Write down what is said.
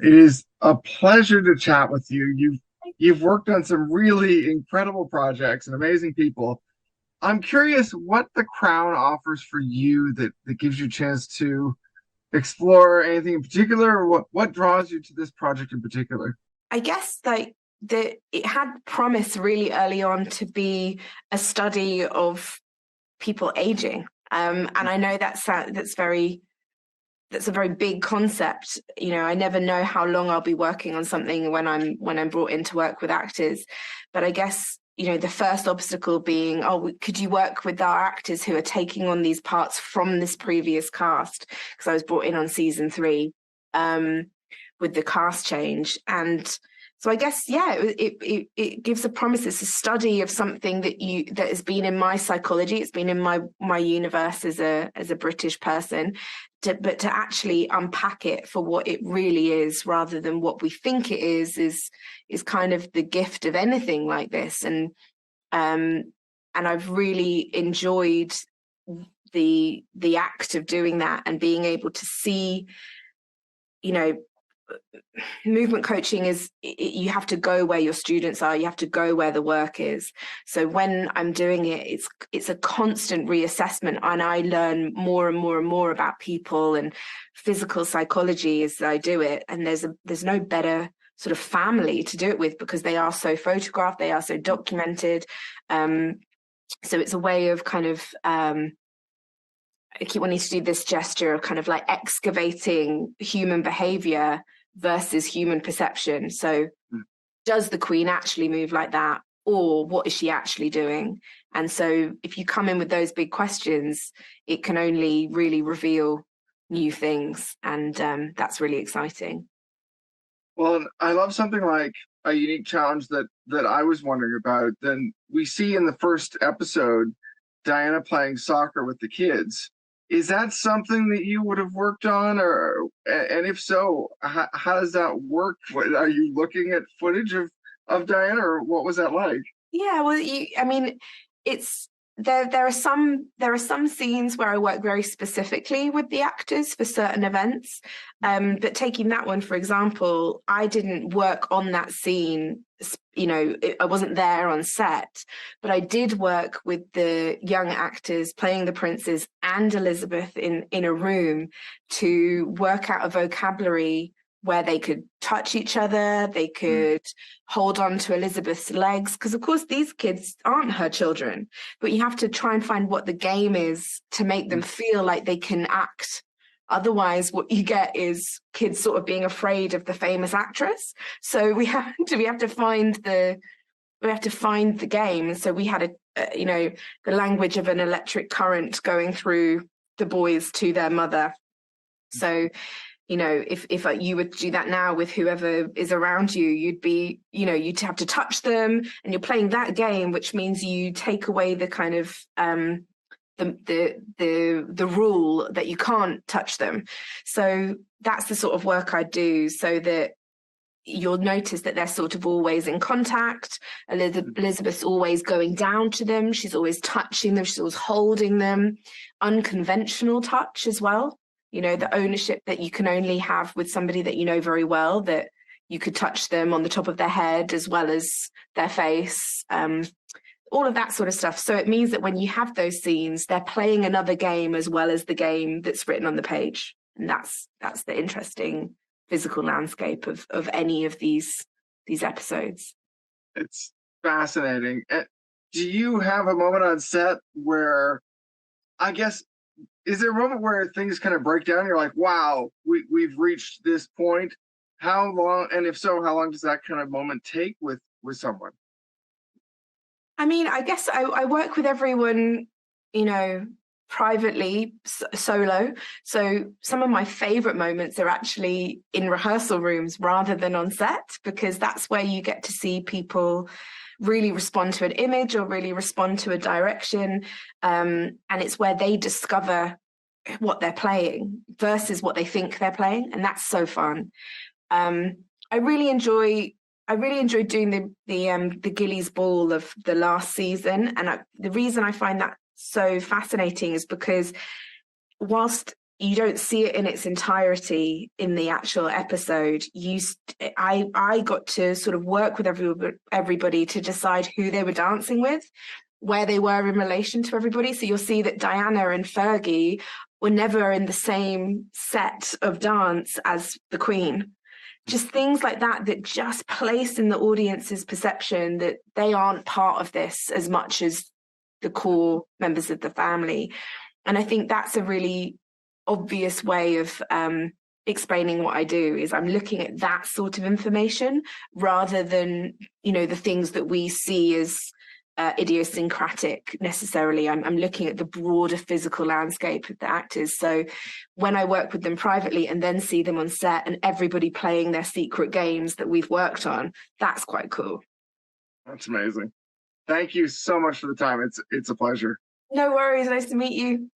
It is a pleasure to chat with you. You've worked on some really incredible projects and amazing people. I'm curious what the crown offers for you that gives you a chance to explore anything in particular, or what draws you to this project in particular? I guess like it had promise really early on to be a study of people aging. And I know that's a very big concept. I never know how long I'll be working on something when I'm brought in to work with actors. But I guess, the first obstacle being, oh, could you work with our actors who are taking on these parts from this previous cast? Because I was brought in on season 3 with the cast change. And so I guess, yeah, it gives a promise. It's a study of something that has been in my psychology. It's been in my universe as a British person, but to actually unpack it for what it really is, rather than what we think it is kind of the gift of anything like this. And I've really enjoyed the act of doing that and being able to see, movement coaching is you have to go where your students are, you have to go where the work is. So when I'm doing it, it's a constant reassessment, and I learn more and more and more about people and physical psychology as I do it. And there's no better sort of family to do it with, because they are so photographed, they are so documented. So it's a way of kind of I keep wanting to do this gesture of kind of like excavating human behavior versus human perception. So does the Queen actually move like that? Or what is she actually doing? And so if you come in with those big questions, it can only really reveal new things. And that's really exciting. Well, I love something like a unique challenge that I was wondering about. Then we see in the first episode Diana playing soccer with the kids. Is that something that you would have worked on, and if so, how does that work? Are you looking at footage of Diana, or what was that like? Yeah, well, I mean, it's there are some scenes where I work very specifically with the actors for certain events. But taking that one, for example, I didn't work on that scene. I wasn't there on set, but I did work with the young actors playing the princes and Elizabeth in a room to work out a vocabulary where they could touch each other, they could hold on to Elizabeth's legs, because of course these kids aren't her children, but you have to try and find what the game is to make them feel like they can act. Otherwise, what you get is kids sort of being afraid of the famous actress. So we have to find the game. And so we had the language of an electric current going through the boys to their mother. So if you would do that now with whoever is around you, you'd have to touch them, and you're playing that game, which means you take away the kind of the rule that you can't touch them. So that's the sort of work I do, so that you'll notice that they're sort of always in contact. Elizabeth's always going down to them. She's always touching them. She's always holding them. Unconventional touch as well. The ownership that you can only have with somebody that you know very well, that you could touch them on the top of their head as well as their face, all of that sort of stuff. So it means that when you have those scenes, they're playing another game as well as the game that's written on the page. And that's the interesting physical landscape of any of these episodes. It's fascinating. Do you have a moment on set where, I guess, is there a moment where things kind of break down? You're like, wow, we've reached this point. How long, and if so, how long does that kind of moment take with someone? I mean, I guess I work with everyone, privately, solo. So some of my favorite moments are actually in rehearsal rooms rather than on set, because that's where you get to see people really respond to an image or really respond to a direction. And it's where they discover what they're playing versus what they think they're playing. And that's so fun. I really enjoy doing the Gillies Ball of the last season. And the reason I find that so fascinating is because whilst you don't see it in its entirety in the actual episode. I got to sort of work with everybody to decide who they were dancing with, where they were in relation to everybody. So you'll see that Diana and Fergie were never in the same set of dance as the Queen. Just things like that just place in the audience's perception that they aren't part of this as much as the core members of the family. And I think that's a really obvious way of explaining what I do, is I'm looking at that sort of information rather than, the things that we see as idiosyncratic necessarily. I'm looking at the broader physical landscape of the actors. So when I work with them privately and then see them on set and everybody playing their secret games that we've worked on, that's quite cool. That's amazing. Thank you so much for the time. It's a pleasure. No worries. Nice to meet you.